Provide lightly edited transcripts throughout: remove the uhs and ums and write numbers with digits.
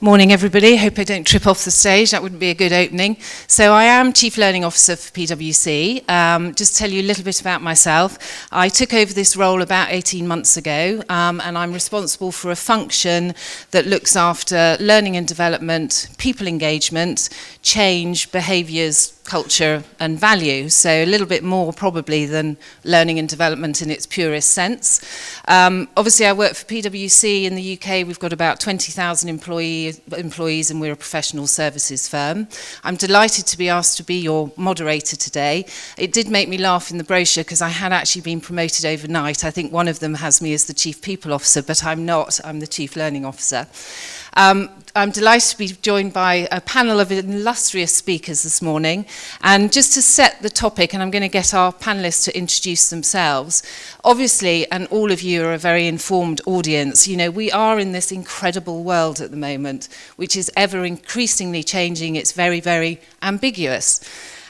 Morning everybody, hope I don't trip off the stage, that wouldn't be a good opening. So I am Chief Learning Officer for PwC. Just tell you a little bit about myself. I took over this role about 18 months ago and I'm responsible for a function that looks after learning and development, people engagement, change, behaviours, culture and value, so a little bit more probably than learning and development in its purest sense. Obviously I work for PwC in the UK, we've got about 20,000 employees and we're a professional services firm. I'm delighted to be asked to be your moderator today. It did make me laugh in the brochure because I had actually been promoted overnight. I think one of them has me as the Chief People Officer, but I'm not, I'm the Chief Learning Officer. I'm delighted to be joined by a panel of illustrious speakers this morning, and just to set the topic, and I'm going to get our panellists to introduce themselves. Obviously, and all of you are a very informed audience, you know, we are in this incredible world at the moment, which is ever increasingly changing. It's very, very ambiguous.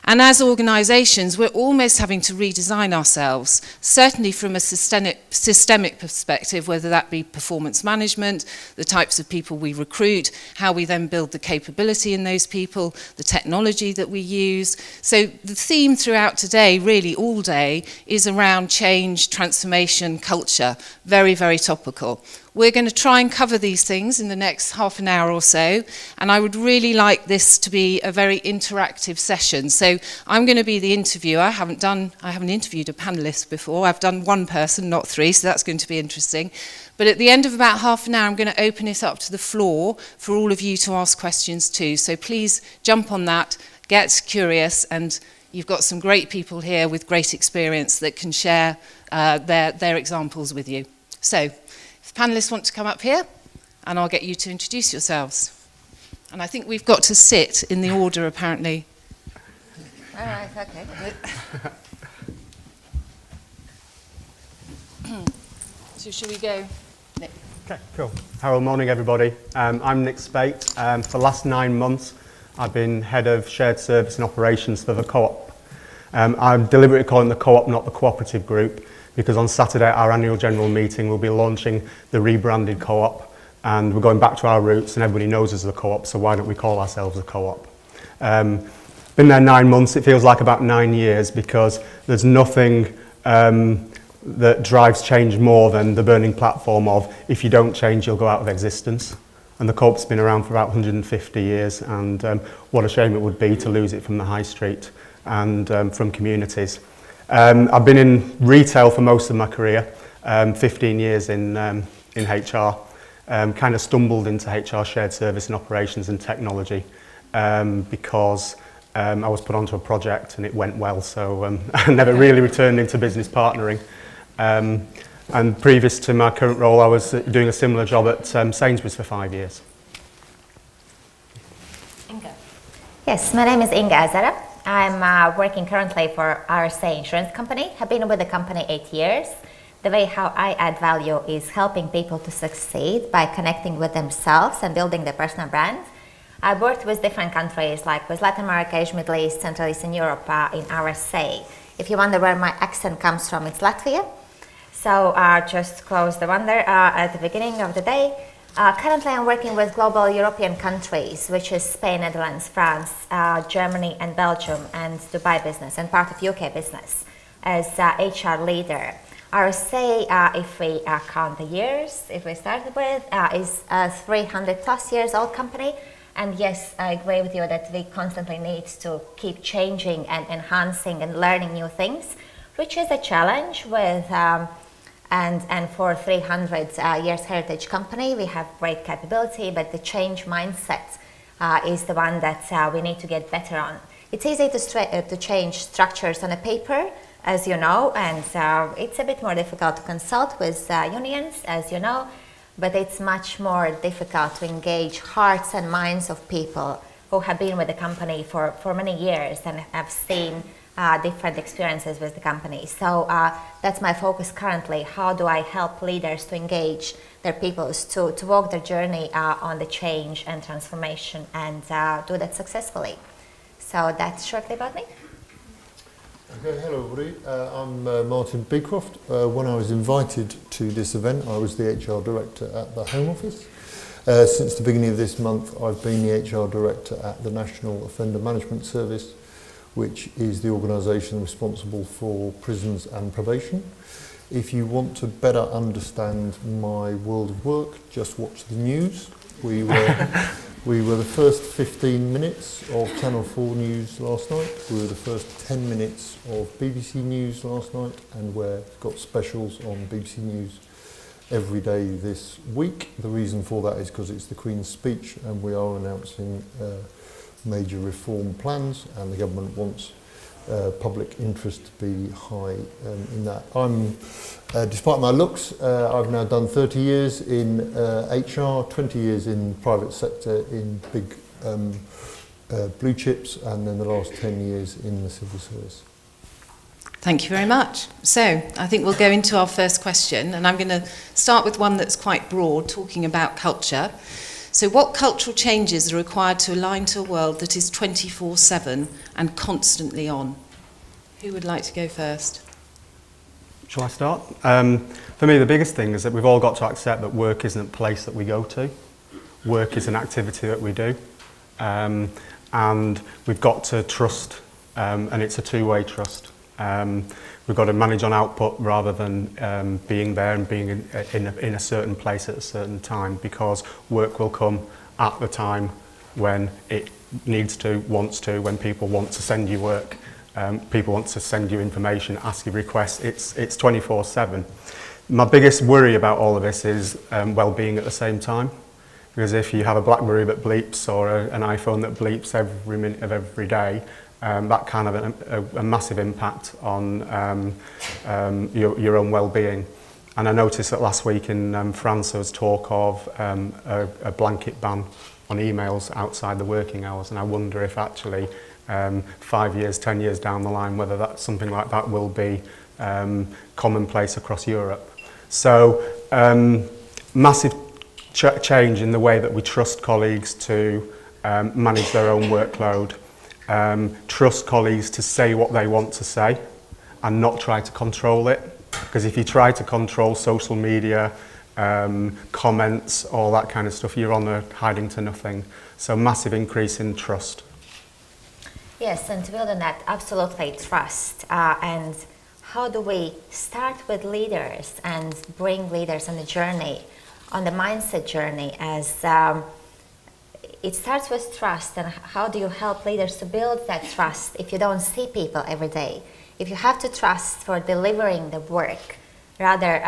And as organisations, we're almost having to redesign ourselves, certainly from a systemic perspective, whether that be performance management, the types of people we recruit, how we then build the capability in those people, the technology that we use. So the theme throughout today, really all day, is around change, transformation, culture. Very, very topical. We're going to try and cover these things in the next half an hour or so, and I would really like this to be a very interactive session. So I'm going to be the interviewer. I haven't interviewed a panellist before. I've done one person, not three, so that's going to be interesting. But at the end of about half an hour, I'm going to open it up to the floor for all of you to ask questions too. So please jump on that, get curious, and you've got some great people here with great experience that can share their examples with you. So, panellists want to come up here, and I'll get you to introduce yourselves. And I think we've got to sit in the order, apparently. All right, okay. So shall we go, Nick? Okay, cool. Hello, morning everybody. I'm Nick Speight. For the last 9 months, I've been head of shared service and operations for the co-op. I'm deliberately calling the co-op, not the cooperative group, because on Saturday at our annual general meeting we'll be launching the rebranded co-op, and we're going back to our roots, and everybody knows us as a co-op, so why don't we call ourselves a co-op? Been there 9 months, it feels like about 9 years, because there's nothing that drives change more than the burning platform of, if you don't change you'll go out of existence. And the co-op's been around for about 150 years, and what a shame it would be to lose it from the high street and from communities. I've been in retail for most of my career, 15 years in HR, kind of stumbled into HR shared service and operations and technology because I was put onto a project and it went well, so I never really returned into business partnering. And previous to my current role, I was doing a similar job at Sainsbury's for 5 years. Inga. Yes, my name is Inga Azara. I'm working currently for RSA Insurance Company. I've been with the company 8 years. The way how I add value is helping people to succeed by connecting with themselves and building their personal brand. I've worked with different countries, like with Latin America, Asia, Middle East, Central Eastern Europe in RSA. If you wonder where my accent comes from, it's Latvia. So just close the wonder at the beginning of the day. Currently I'm working with global European countries, which is Spain, Netherlands, France, Germany and Belgium, and Dubai business, and part of UK business as HR leader. RSA, if we count the years, if we started with, is a 300 plus years old company. And yes, I agree with you that we constantly need to keep changing and enhancing and learning new things, which is a challenge with and for 300 years heritage company, we have great capability, but the change mindset is the one that we need to get better on. It's easy to change structures on a paper, as you know, and it's a bit more difficult to consult with unions, as you know, but it's much more difficult to engage hearts and minds of people who have been with the company for many years and have seen different experiences with the company. So that's my focus currently. How do I help leaders to engage their peoples to walk their journey on the change and transformation and do that successfully? So that's shortly about me. Okay, hello everybody. I'm Martin Beecroft. When I was invited to this event, I was the HR director at the Home Office. Since the beginning of this month, I've been the HR Director at the National Offender Management Service, which is the organisation responsible for prisons and probation. If you want to better understand my world of work, just watch the news. We were the first 15 minutes of Channel 4 News last night. We were the first 10 minutes of BBC News last night, and we've got specials on BBC News every day this week. The reason for that is because it's the Queen's speech, and we are announcing major reform plans, and the government wants public interest to be high in that. Despite my looks, I've now done 30 years in HR, 20 years in private sector in big blue chips, and then the last 10 years in the civil service. Thank you very much. So I think we'll go into our first question, and I'm going to start with one that's quite broad, talking about culture. So what cultural changes are required to align to a world that is 24/7 and constantly on? Who would like to go first? Shall I start? For me, the biggest thing is that we've all got to accept that work isn't a place that we go to. Work is an activity that we do. And we've got to trust, and it's a two-way trust. We've got to manage on output rather than being there and being in a certain place at a certain time, because work will come at the time when it needs to, wants to, when people want to send you work, people want to send you information, ask you requests. It's 24/7. My biggest worry about all of this is well-being at the same time, because if you have a BlackBerry that bleeps or an iPhone that bleeps every minute of every day, that kind of a massive impact on your own well-being. And I noticed that last week in France there was talk of a blanket ban on emails outside the working hours, and I wonder if actually 5 years, 10 years down the line, whether that something like that will be commonplace across Europe. So massive change in the way that we trust colleagues to manage their own workload. Trust colleagues to say what they want to say and not try to control it, because if you try to control social media, comments, all that kind of stuff, you're on a hiding to nothing. So massive increase in trust. Yes, and to build on that, absolutely trust. And how do we start with leaders and bring leaders on the journey, on the mindset journey, as it starts with trust. And how do you help leaders to build that trust if you don't see people every day? If you have to trust for delivering the work rather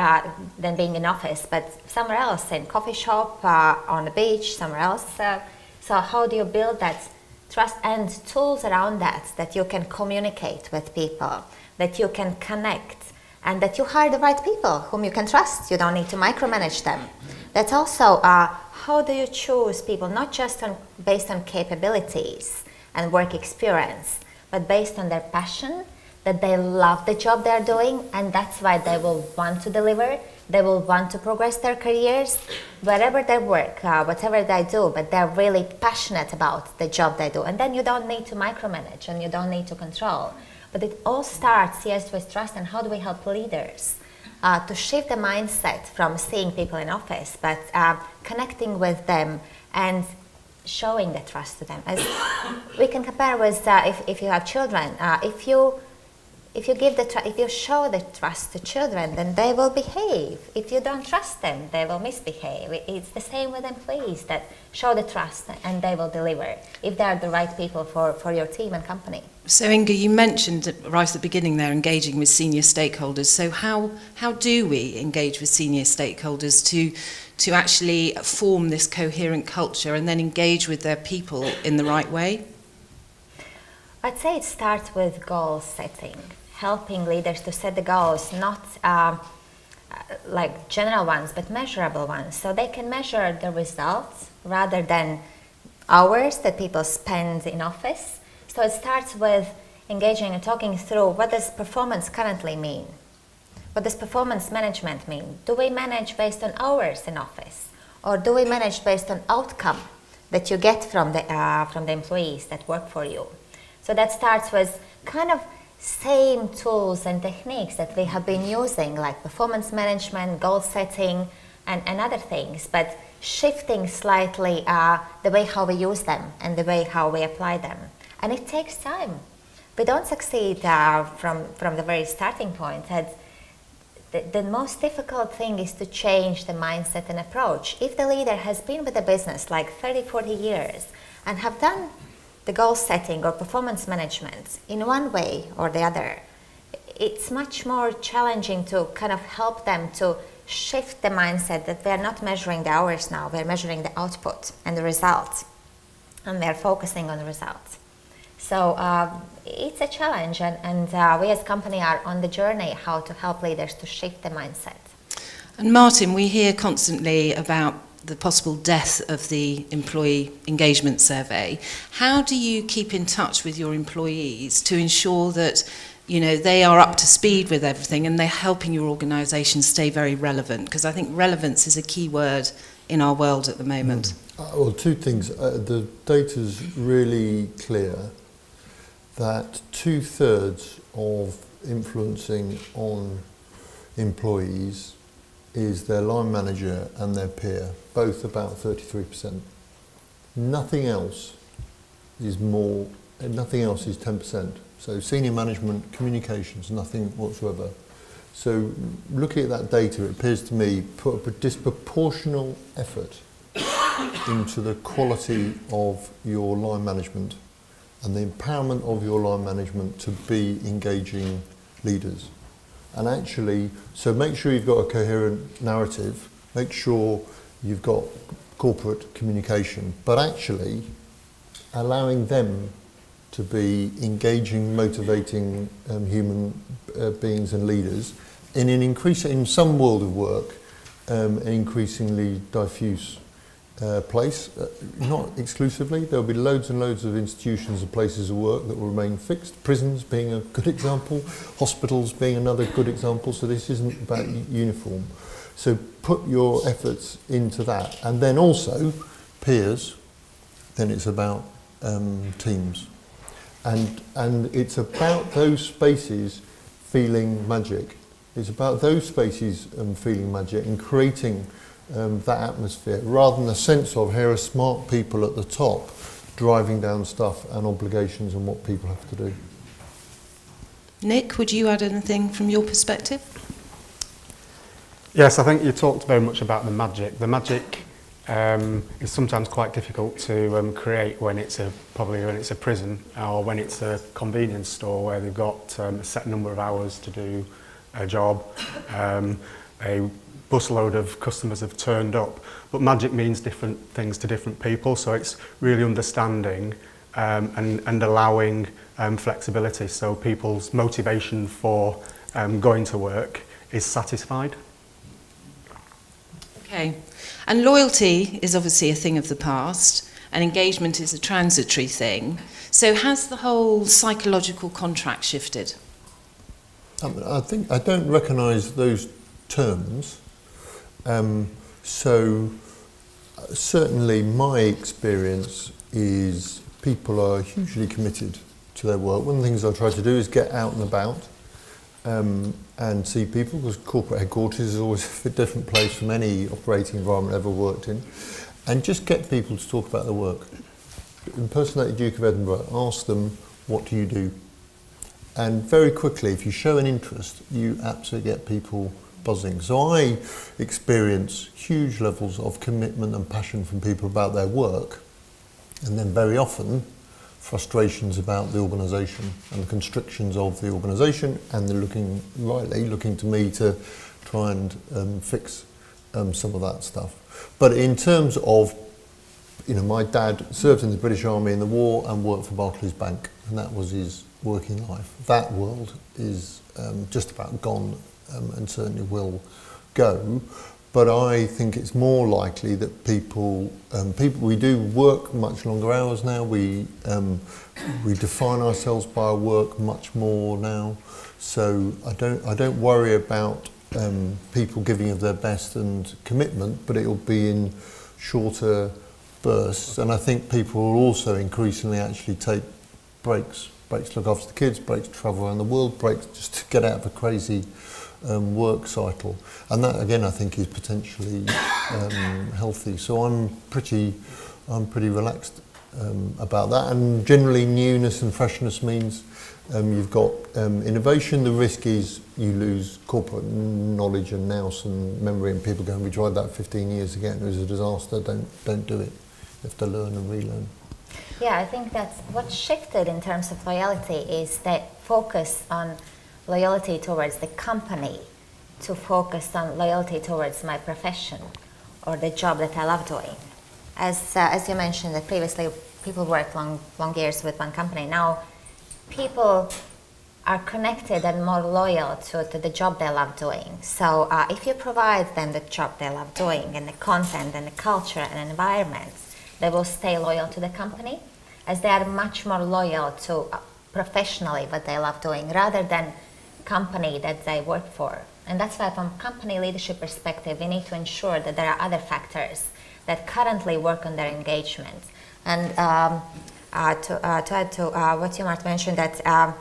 than being in office, but somewhere else, in coffee shop, on the beach, somewhere else. So how do you build that trust and tools around that you can communicate with people, that you can connect, and that you hire the right people whom you can trust. You don't need to micromanage them. That's also how do you choose people, not just based on capabilities and work experience, but based on their passion, that they love the job they're doing, and that's why they will want to deliver. They will want to progress their careers wherever they work, whatever they do, but they're really passionate about the job they do. And then you don't need to micromanage and you don't need to control. But it all starts, yes, with trust. And how do we help leaders to shift the mindset from seeing people in office, but connecting with them and showing the trust to them? As we can compare with if you have children, if you show the trust to children, then they will behave. If you don't trust them, they will misbehave. It's the same with employees, that show the trust and they will deliver if they are the right people for your team and company. So Inga, you mentioned right at the beginning there engaging with senior stakeholders. So how do we engage with senior stakeholders to actually form this coherent culture and then engage with their people in the right way? I'd say it starts with goal setting. Helping leaders to set the goals, not like general ones, but measurable ones, so they can measure the results rather than hours that people spend in office. So it starts with engaging and talking through, what does performance currently mean? What does performance management mean? Do we manage based on hours in office, or do we manage based on outcome that you get from the employees that work for you? So that starts with kind of same tools and techniques that we have been using, like performance management, goal setting, and other things, but shifting slightly the way how we use them and the way how we apply them. And it takes time. We don't succeed from the very starting point. The most difficult thing is to change the mindset and approach. If the leader has been with the business like 30, 40 years and have done the goal setting or performance management in one way or the other, it's much more challenging to kind of help them to shift the mindset that we're not measuring the hours now, we're measuring the output and the results, and they're focusing on the results. So it's a challenge, and we as a company are on the journey how to help leaders to shift the mindset. And Martin, we hear constantly about the possible death of the employee engagement survey. How do you keep in touch with your employees to ensure that, you know, they are up to speed with everything and they're helping your organisation stay very relevant? Because I think relevance is a key word in our world at the moment. Well, two things. The data's really clear that 2/3 of influencing on employees is their line manager and their peer, both about 33%. Nothing else is more, nothing else is 10%. So senior management, communications, nothing whatsoever. So looking at that data, it appears to me put a disproportional effort into the quality of your line management and the empowerment of your line management to be engaging leaders. And actually, so make sure you've got a coherent narrative, make sure you've got corporate communication, but actually allowing them to be engaging, motivating human beings and leaders in some world of work, an increasingly diffuse place. Not exclusively, there'll be loads and loads of institutions and places of work that will remain fixed, prisons being a good example, hospitals being another good example, so this isn't about uniform. So put your efforts into that, and then also peers, then it's about teams. And it's about those spaces feeling magic. It's about those spaces feeling magic and creating that atmosphere, rather than a sense of here are smart people at the top driving down stuff and obligations and what people have to do. Nick, would you add anything from your perspective? Yes, I think you talked very much about the magic. The magic is sometimes quite difficult to create when it's probably when it's a prison or when it's a convenience store where they've got a set number of hours to do a job. A busload of customers have turned up, but magic means different things to different people, so it's really understanding and allowing flexibility so people's motivation for going to work is satisfied. Okay, and loyalty is obviously a thing of the past, and engagement is a transitory thing. So has the whole psychological contract shifted? I think I don't recognise those terms. So certainly my experience is people are hugely committed to their work. One of the things I try to do is get out and about and see people, because corporate headquarters is always a different place from any operating environment I've ever worked in, and just get people to talk about their work. Impersonate the Duke of Edinburgh, ask them, what do you do? And very quickly, if you show an interest, you absolutely get people buzzing. So I experience huge levels of commitment and passion from people about their work, and then very often frustrations about the organisation and the constrictions of the organisation, and they're looking to me to try and fix some of that stuff. But in terms of, you know, my dad served in the British Army in the war and worked for Barclays Bank, and that was his working life. That world is just about gone, and certainly will go. But I think it's more likely that people we do work much longer hours now. We define ourselves by our work much more now. So I don't worry about people giving of their best and commitment, but it'll be in shorter bursts. And I think people will also increasingly actually take breaks to look after the kids, breaks to travel around the world, breaks just to get out of a crazy work cycle, and that again I think is potentially healthy. So I'm pretty relaxed about that, and generally newness and freshness means you've got innovation. The risk is you lose corporate knowledge and nous and memory, and people going, we tried that 15 years again, it was a disaster, don't do it. You have to learn and relearn. Yeah, I think that's what shifted in terms of loyalty is that focus on loyalty towards the company to focus on loyalty towards my profession or the job that I love doing. As you mentioned, that previously people worked long years with one company. Now people are connected and more loyal to the job they love doing. So if you provide them the job they love doing and the content and the culture and environment, they will stay loyal to the company, as they are much more loyal to professionally what they love doing rather than company that they work for. And that's why from company leadership perspective, we need to ensure that there are other factors that currently work on their engagement. And to add to what you might mention, that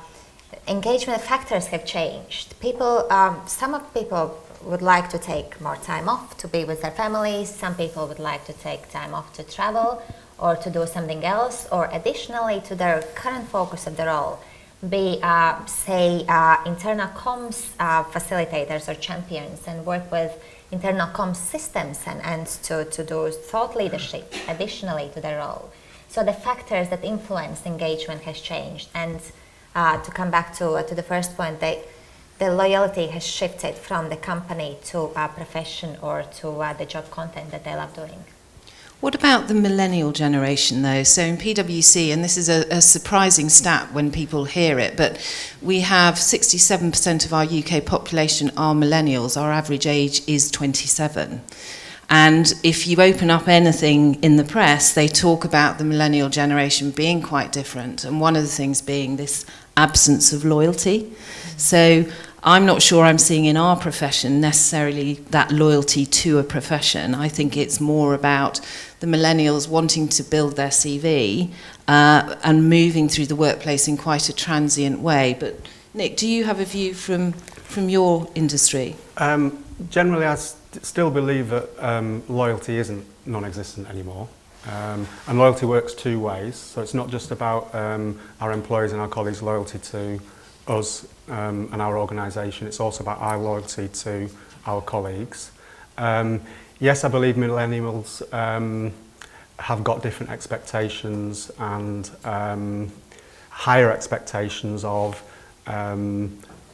engagement factors have changed. People, some people would like to take more time off to be with their families. Some people would like to take time off to travel or to do something else, or additionally to their current focus of the role, be say internal comms facilitators or champions and work with internal comms systems and to do thought leadership additionally to their role. So the factors that influence engagement has changed, and to come back to the first point, the loyalty has shifted from the company to a profession or to the job content that they love doing. What about the Millennial Generation, though? So in PwC, and this is a surprising stat when people hear it, but we have 67% of our UK population are millennials. Our average age is 27. And if you open up anything in the press, they talk about the Millennial Generation being quite different, and one of the things being this absence of loyalty. So I'm not sure I'm seeing in our profession necessarily that loyalty to a profession. I think it's more about the millennials wanting to build their CV and moving through the workplace in quite a transient way. But Nick, do you have a view from your industry? Generally, I still believe that loyalty isn't non-existent anymore. And loyalty works two ways. So it's not just about our employees and our colleagues' loyalty to us and our organisation. It's also about our loyalty to our colleagues. Yes, I believe millennials have got different expectations and higher expectations of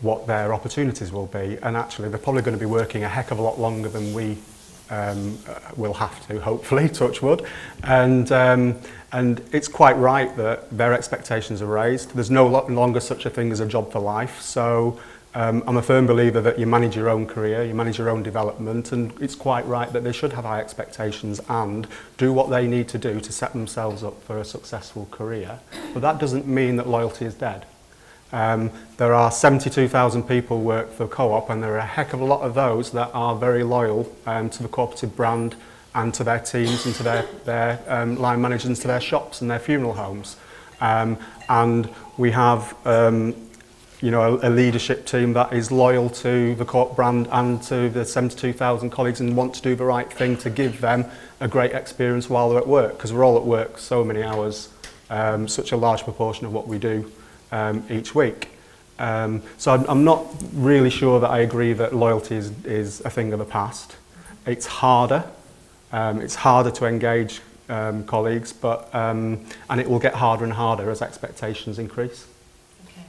what their opportunities will be, and actually they're probably going to be working a heck of a lot longer than we will have to, hopefully, touch wood, and it's quite right that their expectations are raised. There's no longer such a thing as a job for life, so I'm a firm believer that you manage your own career, you manage your own development, and it's quite right that they should have high expectations and do what they need to do to set themselves up for a successful career. But that doesn't mean that loyalty is dead. There are 72,000 people work for Co-op, and there are a heck of a lot of those that are very loyal to the cooperative brand and to their teams and to their line managers and to their shops and their funeral homes. And we have a leadership team that is loyal to the Co-op brand and to the 72,000 colleagues and want to do the right thing to give them a great experience while they're at work, because we're all at work so many hours, such a large proportion of what we do each week. So I'm not really sure that I agree that loyalty is a thing of the past. It's harder to engage colleagues, but and it will get harder and harder as expectations increase. Okay.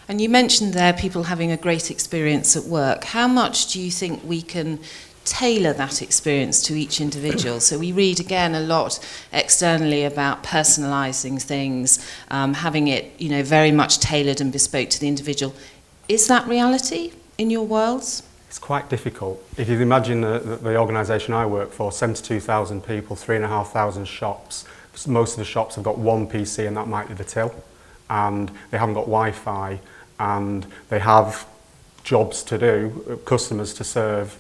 And you mentioned there people having a great experience at work. How much do you think we can tailor that experience to each individual? So we read again a lot externally about personalising things, having it very much tailored and bespoke to the individual. Is that reality in your worlds? It's quite difficult. If you imagine the organisation I work for, 72,000 people, 3,500 shops. Most of the shops have got one PC, and that might be the till, and they haven't got Wi-Fi, and they have jobs to do, customers to serve,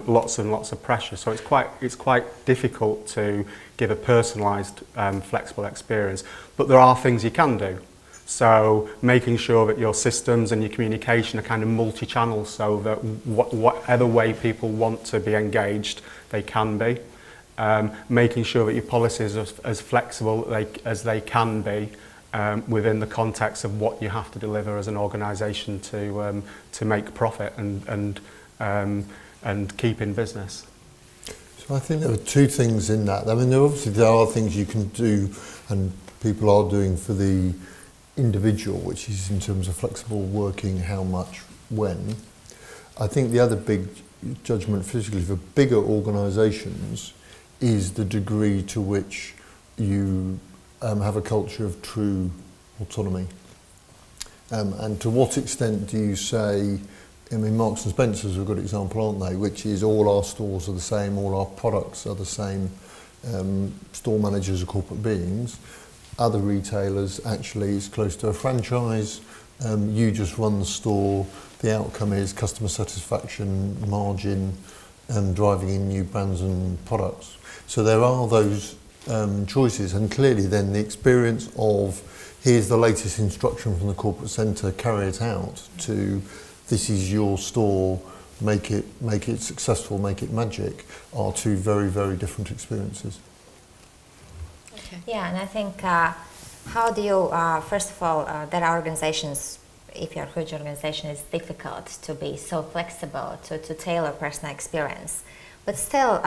lots and lots of pressure. So it's quite difficult to give a personalised, flexible experience. But there are things you can do. So making sure that your systems and your communication are kind of multi-channel, so that whatever way people want to be engaged, they can be. Making sure that your policies are as flexible as they can be within the context of what you have to deliver as an organisation to make profit and keep in business. So I think there are two things in that. I mean, there are things you can do and people are doing for the individual, which is in terms of flexible working, how much, when. I think the other big judgment physically for bigger organisations is the degree to which you have a culture of true autonomy. And to what extent do you say, I mean, Marks and Spencer's are a good example, aren't they? Which is all our stores are the same, all our products are the same, store managers are corporate beings. Other retailers, actually, it's close to a franchise. You just run the store. The outcome is customer satisfaction, margin, and driving in new brands and products. So there are those choices, and clearly then the experience of here's the latest instruction from the corporate centre, carry it out, to this is your store, make it successful, make it magic, are two very, very different experiences. Okay. Yeah, and I think how do you, first of all, there are organizations, if you're a huge organization, it's difficult to be so flexible, to tailor personal experience. But still,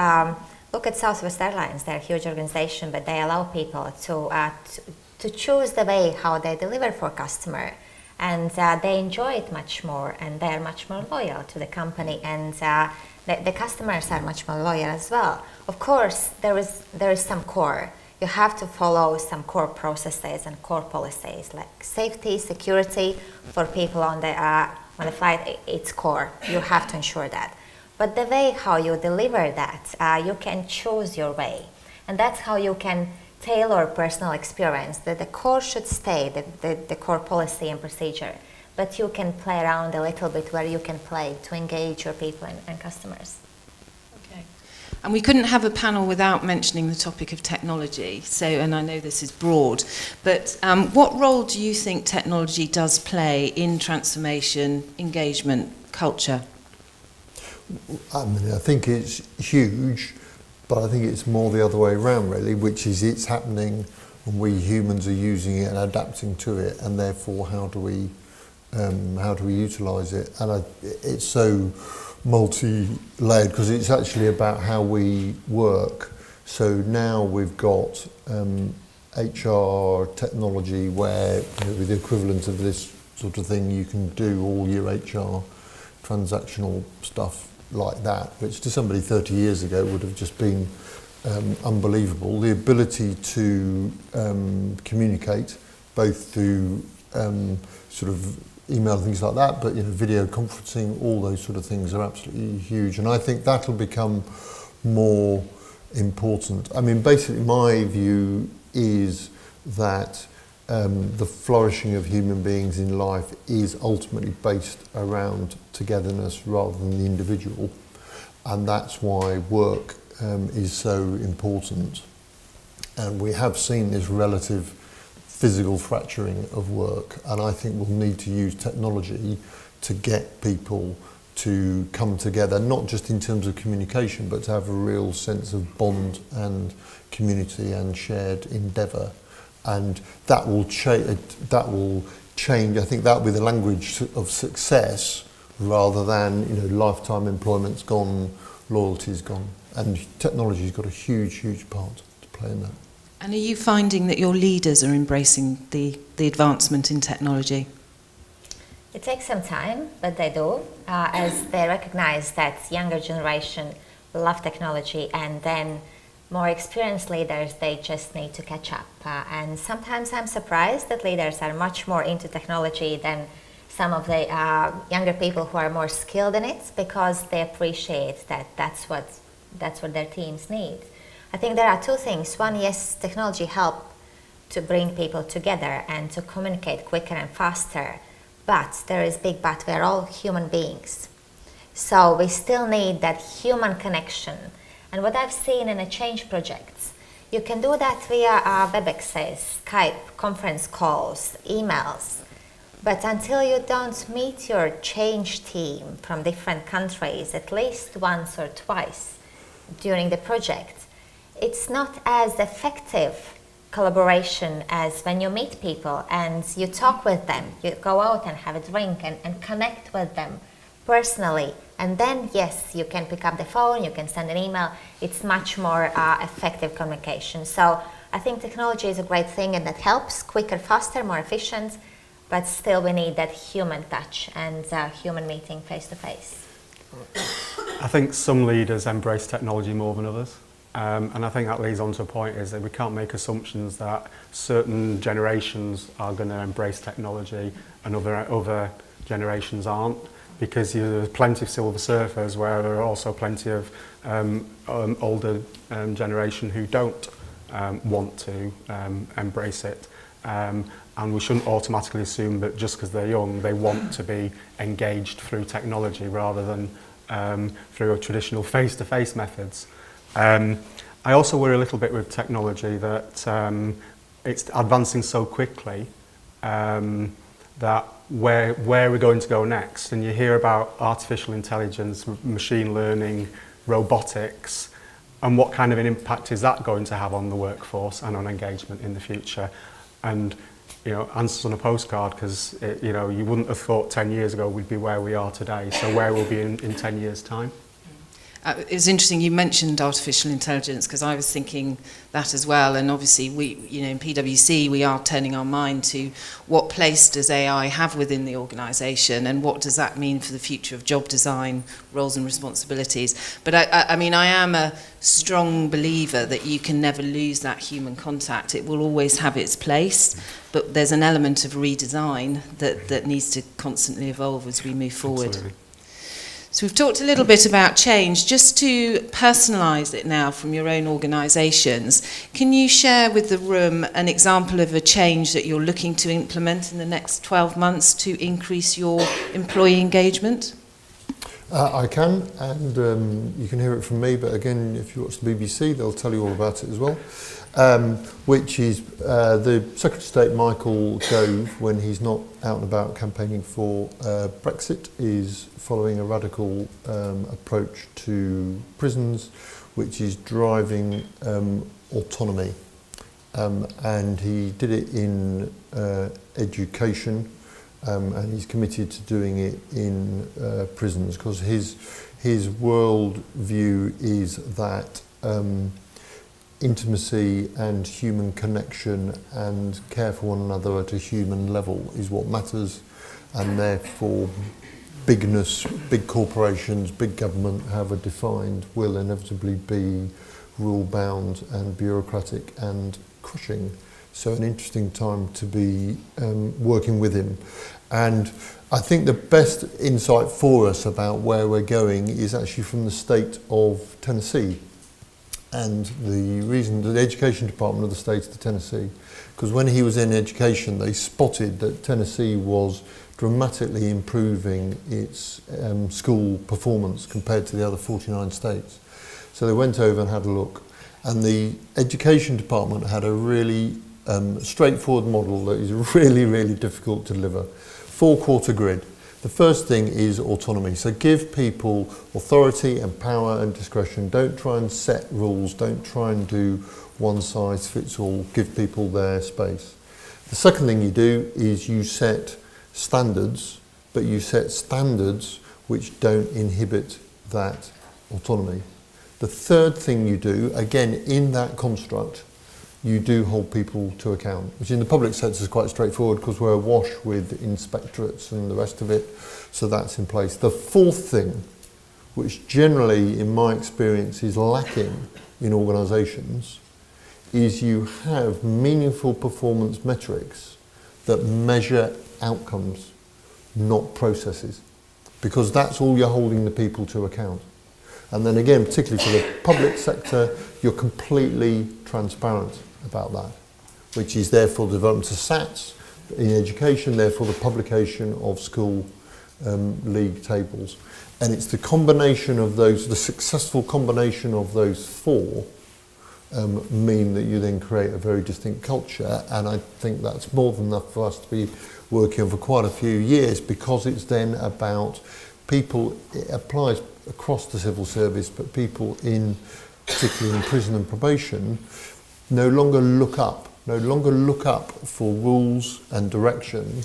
look at Southwest Airlines, they're a huge organization, but they allow people to choose the way how they deliver for customer. And they enjoy it much more, and they're much more loyal to the company, and the customers are much more loyal as well. Of course, there is some core. You have to follow some core processes and core policies like safety, security for people on the flight. It's core. You have to ensure that. But the way how you deliver that, you can choose your way, and that's how you can tailor personal experience. That the core should stay, the core policy and procedure, but you can play around a little bit where you can play to engage your people and customers. Okay. And we couldn't have a panel without mentioning the topic of technology. So, and I know this is broad, but what role do you think technology does play in transformation, engagement, culture? I mean, I think it's huge. But I think it's more the other way around, really, which is it's happening and we humans are using it and adapting to it, and therefore how do we utilise it? And it's so multi-layered because it's actually about how we work. So now we've got HR technology where, with the equivalent of this sort of thing, you can do all your HR transactional stuff like that, which to somebody 30 years ago would have just been unbelievable. The ability to communicate both through sort of email and things like that, but video conferencing, all those sort of things are absolutely huge, and I think that'll become more important. I mean, basically my view is that the flourishing of human beings in life is ultimately based around togetherness rather than the individual, and that's why work is so important. And we have seen this relative physical fracturing of work, and I think we'll need to use technology to get people to come together, not just in terms of communication, but to have a real sense of bond and community and shared endeavour. And that will change. I think that will be the language of success, rather than lifetime employment's gone, loyalty's gone, and technology's got a huge part to play in that. And are you finding that your leaders are embracing the advancement in technology? It takes some time, but they do, as they recognise that younger generation love technology, and then more experienced leaders, they just need to catch up. And sometimes I'm surprised that leaders are much more into technology than some of the younger people who are more skilled in it, because they appreciate that that's what their teams need. I think there are two things. One, yes, technology helps to bring people together and to communicate quicker and faster, but there is big but. We're all human beings. So we still need that human connection. And what I've seen in the change projects, You can do that via WebExes, Skype, conference calls, emails. But until you don't meet your change team from different countries at least once or twice during the project, it's not as effective collaboration as when you meet people and you talk with them, you go out and have a drink and connect with them personally. And then, yes, you can pick up the phone, you can send an email. It's much more effective communication. So I think technology is a great thing and that helps, quicker, faster, more efficient, but still we need that human touch and human meeting face to face. I think some leaders embrace technology more than others. And I think that leads on to a point is that we can't make assumptions that certain generations are going to embrace technology and other generations aren't, because there's plenty of silver surfers where there are also plenty of older generation who don't want to embrace it. And we shouldn't automatically assume that just because they're young they want to be engaged through technology rather than through traditional face-to-face methods. I also worry a little bit with technology that it's advancing so quickly that where we're going to go next, and you hear about artificial intelligence, machine learning, robotics, and what kind of an impact is that going to have on the workforce and on engagement in the future. And answers on a postcard, because you wouldn't have thought 10 years ago we'd be where we are today. So where we'll be in 10 years' time. It was interesting you mentioned artificial intelligence, because I was thinking that as well. And obviously we, in PwC, we are turning our mind to what place does AI have within the organisation and what does that mean for the future of job design, roles and responsibilities. But I mean, I am a strong believer that you can never lose that human contact. It will always have its place, but there's an element of redesign that needs to constantly evolve as we move forward. Absolutely. So we've talked a little bit about change. Just to personalise it now from your own organisations, can you share with the room an example of a change that you're looking to implement in the next 12 months to increase your employee engagement? I can, and you can hear it from me, but again, if you watch the BBC, they'll tell you all about it as well. Which is the Secretary of State Michael Gove, when he's not out and about campaigning for Brexit, is following a radical approach to prisons, which is driving autonomy. And he did it in education, and he's committed to doing it in prisons, because his world view is that intimacy and human connection and care for one another at a human level is what matters, and therefore bigness, big corporations, big government, however defined, will inevitably be rule-bound and bureaucratic and crushing. So an interesting time to be working with him. And I think the best insight for us about where we're going is actually from the state of Tennessee. And the reason, the Education Department of the state of Tennessee, because when he was in education, they spotted that Tennessee was dramatically improving its school performance compared to the other 49 states. So they went over and had a look. And the Education Department had a really straightforward model that is really, really difficult to deliver. 4-quarter grid. The first thing is autonomy. So give people authority and power and discretion. Don't try and set rules. Don't try and do one size fits all. Give people their space. The second thing you do is you set standards, but you set standards which don't inhibit that autonomy. The third thing you do, again in that construct, you do hold people to account, which in the public sector is quite straightforward because we're awash with inspectorates and the rest of it, so that's in place. The fourth thing, which generally in my experience is lacking in organisations, is you have meaningful performance metrics that measure outcomes, not processes, because that's all you're holding the people to account. And then again, particularly for the public sector, you're completely transparent about that, which is therefore the development of SATs in education, therefore the publication of school league tables. And it's the combination of those, the successful combination of those four, mean that you then create a very distinct culture, and I think that's more than enough for us to be working on for quite a few years, because it's then about people. It applies across the civil service, but people in, particularly in prison and probation, no longer look up for rules and direction.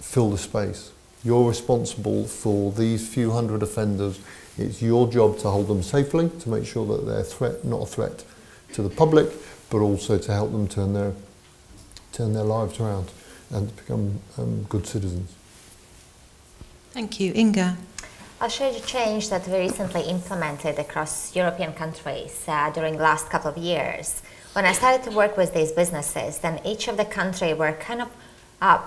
Fill the space. You're responsible for these few hundred offenders. It's your job to hold them safely, to make sure that they're not a threat to the public, but also to help them turn their lives around and become good citizens. Thank you. Inga? I'll share the change that we recently implemented across European countries during the last couple of years. When I started to work with these businesses, then each of the countries were kind of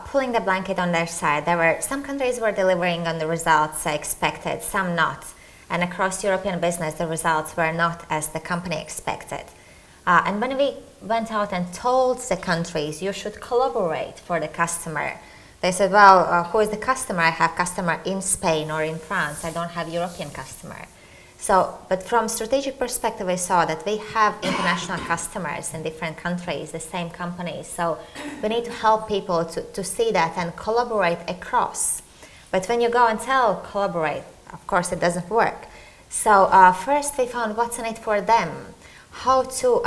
pulling the blanket on their side. There were some countries were delivering on the results expected, some not. And across European business, the results were not as the company expected. And when we went out and told the countries, you should collaborate for the customer, they said, well, who is the customer? I have customer in Spain or in France. I don't have European customer. So, but from strategic perspective, we saw that we have international customers in different countries, the same companies. So we need to help people to see that and collaborate across. But when you go and tell collaborate, of course it doesn't work. So first we found what's in it for them, how to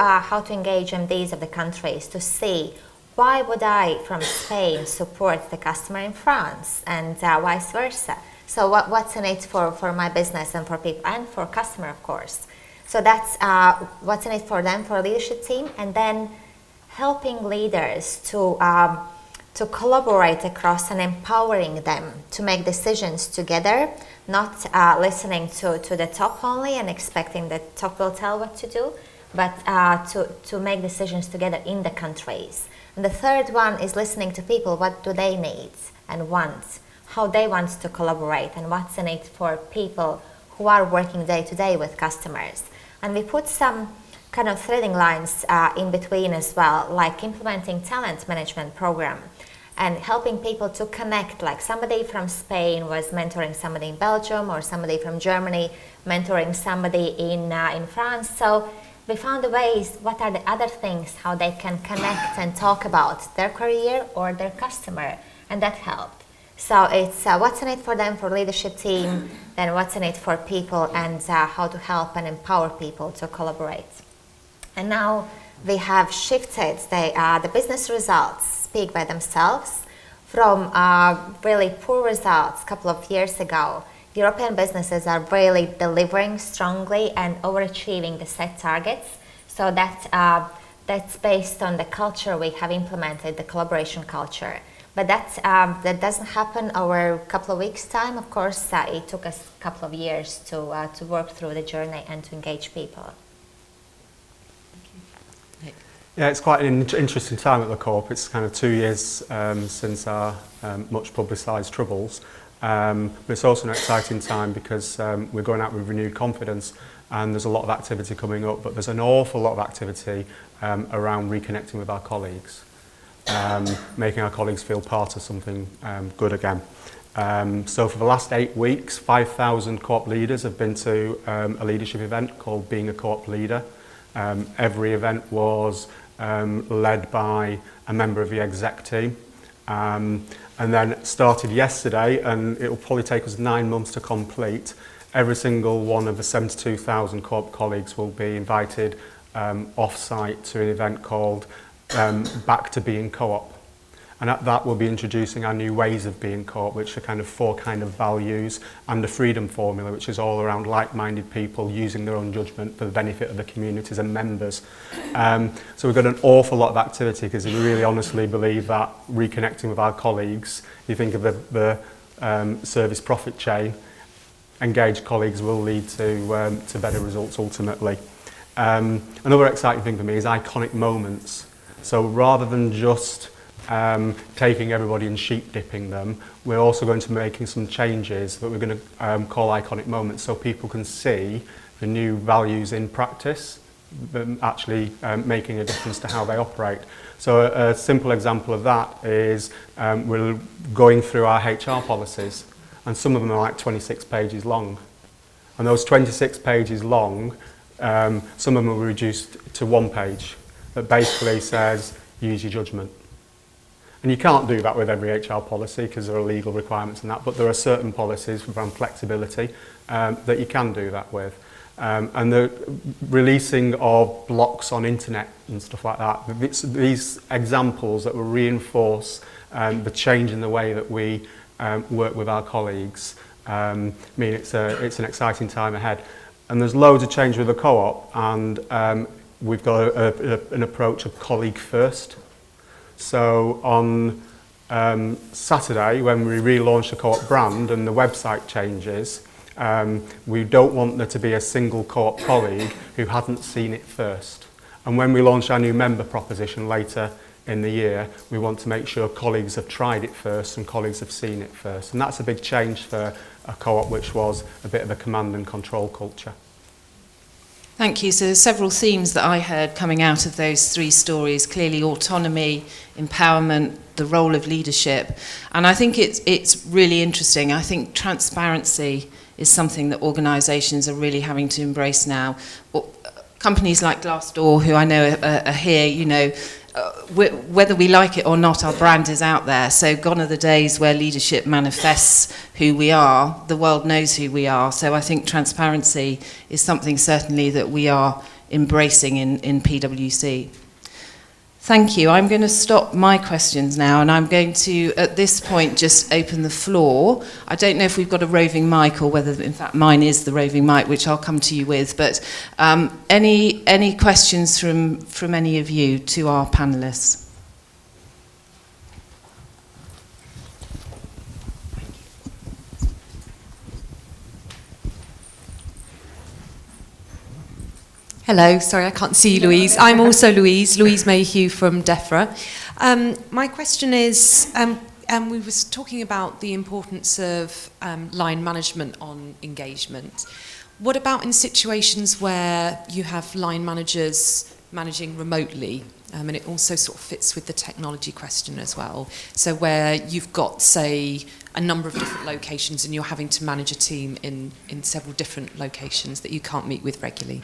engage MDs of the countries to see why would I from Spain support the customer in France and vice versa. So what's in it for my business and for people and for customer, of course. So that's what's in it for them, for leadership team, and then helping leaders to collaborate across and empowering them to make decisions together, not listening to the top only and expecting the top will tell what to do, but to make decisions together in the countries. And the third one is listening to people, what do they need and want, how they want to collaborate, and what's in it for people who are working day to day with customers. And we put some kind of threading lines in between as well, like implementing talent management program and helping people to connect, like somebody from Spain was mentoring somebody in Belgium, or somebody from Germany mentoring somebody in France. So we found the ways, what are the other things, how they can connect and talk about their career or their customer, and that helped. So it's what's in it for them, for leadership team, then what's in it for people, and how to help and empower people to collaborate. And now we have shifted the business results speak by themselves from really poor results a couple of years ago. European businesses are really delivering strongly and overachieving the set targets. So that's based on the culture we have implemented, the collaboration culture. But that doesn't happen over a couple of weeks' time. Of course, it took us a couple of years to work through the journey and to engage people. Yeah, it's quite an interesting time at the Co-op. It's kind of 2 years since our much publicised troubles. But it's also an exciting time because we're going out with renewed confidence, and there's a lot of activity coming up, but there's an awful lot of activity around reconnecting with our colleagues, making our colleagues feel part of something good again. So for the last 8 weeks, 5,000 Co-op leaders have been to a leadership event called Being a Co-op Leader. Every event was led by a member of the exec team. And then it started yesterday, and it will probably take us 9 months to complete. Every single one of the 72,000 Co-op colleagues will be invited off-site to an event called Back to Being Co-op. And at that we'll be introducing our new ways of being Co-op, which are kind of 4 kind of values, and the freedom formula, which is all around like-minded people using their own judgment for the benefit of the communities and members. So we've got an awful lot of activity because we really honestly believe that reconnecting with our colleagues, you think of the service profit chain, engaged colleagues will lead to better results ultimately. Another exciting thing for me is iconic moments. So rather than just taking everybody and sheep dipping them, we're also going to be making some changes that we're going to call iconic moments, so people can see the new values in practice, actually making a difference to how they operate. So a simple example of that is we're going through our HR policies, and some of them are like 26 pages long. And those 26 pages long Some of them were reduced to one page that basically says, use your judgment. And you can't do that with every HR policy because there are legal requirements and that, but there are certain policies around flexibility that you can do that with. And the releasing of blocks on internet and stuff like that, these examples that will reinforce the change in the way that we work with our colleagues mean it's an exciting time ahead. And there's loads of change with the co-op, and we've got an approach of colleague first. So on Saturday, when we relaunch the co-op brand and the website changes, we don't want there to be a single co-op colleague who hadn't seen it first. And when we launch our new member proposition later in the year, we want to make sure colleagues have tried it first and colleagues have seen it first. And that's a big change for a co-op which was a bit of a command and control culture. Thank you. So there's several themes that I heard coming out of those three stories. Clearly autonomy, empowerment, the role of leadership. And I think it's really interesting. I think transparency is something that organisations are really having to embrace now. Companies like Glassdoor, who I know are here, you know, whether we like it or not, our brand is out there. So gone are the days where leadership manifests who we are. The world knows who we are. So I think transparency is something certainly that we are embracing in PwC. Thank you. I'm going to stop my questions now, and I'm going to, at this point, just open the floor. I don't know if we've got a roving mic or whether, in fact, mine is the roving mic, which I'll come to you with. But any questions from any of you to our panellists? Hello, sorry I can't see you, Louise. I'm also Louise Mayhew from DEFRA. My question is, we were talking about the importance of line management on engagement. What about in situations where you have line managers managing remotely? And it also sort of fits with the technology question as well. So where you've got, say, a number of different locations and you're having to manage a team in several different locations that you can't meet with regularly.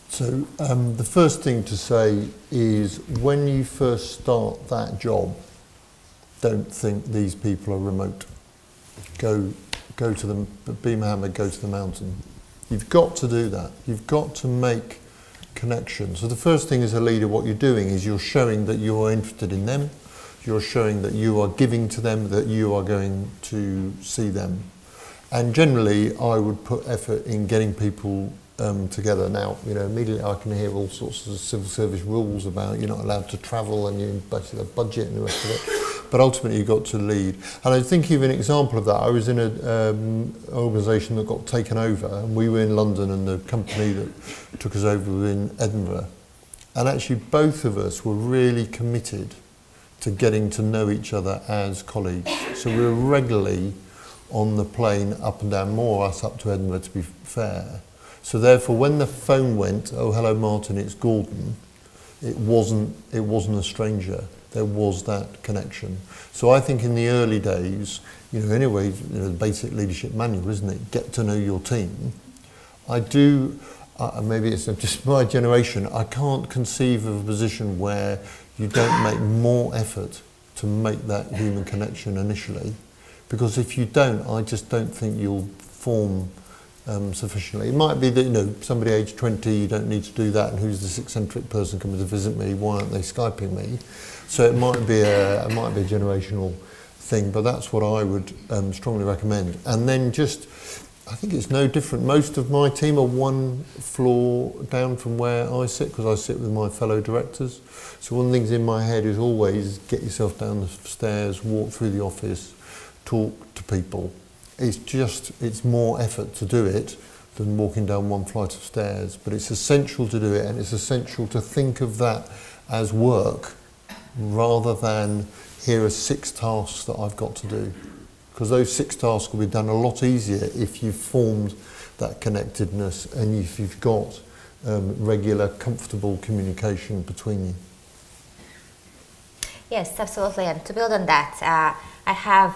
So the first thing to say is when you first start that job, don't think these people are remote. Go to them, be Mohammed, go to the mountain. You've got to do that. You've got to make connections. So the first thing as a leader, what you're doing is you're showing that you're interested in them. You're showing that you are giving to them, that you are going to see them. And generally, I would put effort in getting people together. Now, you know, immediately I can hear all sorts of civil service rules about you're not allowed to travel and you basically have a budget and the rest of it. But ultimately you've got to lead. And I think of an example of that. I was in an organisation that got taken over, and we were in London and the company that took us over was in Edinburgh. And actually both of us were really committed to getting to know each other as colleagues. So we were regularly on the plane up and down, more or less up to Edinburgh to be fair. So therefore, when the phone went, oh, hello, Martin, it's Gordon, it wasn't a stranger. There was that connection. So I think in the early days, you know, anyway, you know, the basic leadership manual, isn't it? Get to know your team. I do, maybe it's just my generation, I can't conceive of a position where you don't make more effort to make that human connection initially. Because if you don't, I just don't think you'll form sufficiently. It might be that, you know, somebody aged 20, you don't need to do that, and who's this eccentric person coming to visit me, why aren't they Skyping me? So it might be a generational thing, but that's what I would strongly recommend. And then just, I think it's no different. Most of my team are one floor down from where I sit, because I sit with my fellow directors. So one of the things in my head is always get yourself down the stairs, walk through the office, talk to people. It's more effort to do it than walking down one flight of stairs, but it's essential to do it, and it's essential to think of that as work rather than here are 6 tasks that I've got to do. Because those 6 tasks will be done a lot easier if you've formed that connectedness and if you've got regular, comfortable communication between you. Yes, absolutely. And to build on that, I have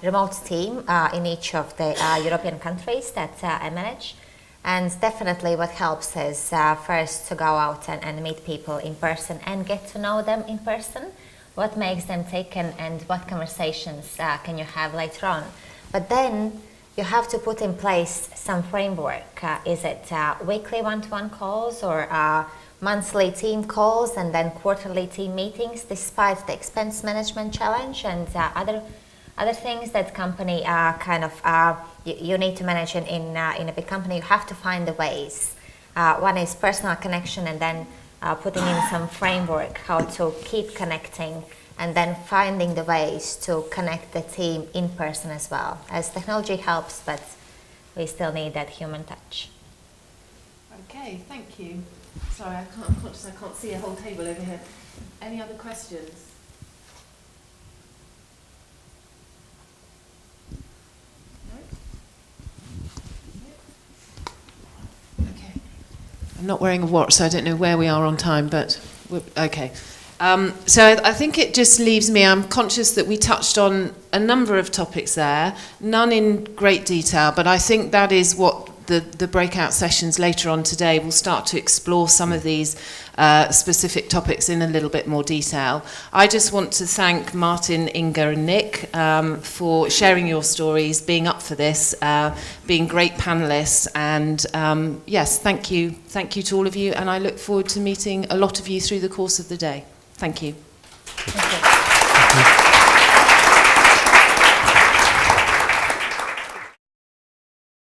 remote team in each of the European countries that I manage. And definitely what helps is first to go out and meet people in person and get to know them in person. What makes them tick and what conversations can you have later on. But then you have to put in place some framework. Is it weekly one-to-one calls or monthly team calls and then quarterly team meetings, despite the expense management challenge and other things that company you need to manage in a big company. You have to find the ways. One is personal connection, and then putting in some framework how to keep connecting, and then finding the ways to connect the team in person as well. As technology helps, but we still need that human touch. Okay, thank you. Sorry, I'm conscious I can't see a whole table over here. Any other questions? No? Okay. I'm not wearing a watch, so I don't know where we are on time, but okay. So I think it just leaves me, I'm conscious that we touched on a number of topics there, none in great detail, but I think that is what the breakout sessions later on today will start to explore some of these specific topics in a little bit more detail. I just want to thank Martin, Inga and Nick for sharing your stories, being up for this, being great panellists, and yes, thank you to all of you, and I look forward to meeting a lot of you through the course of the day. Thank you. Thank you.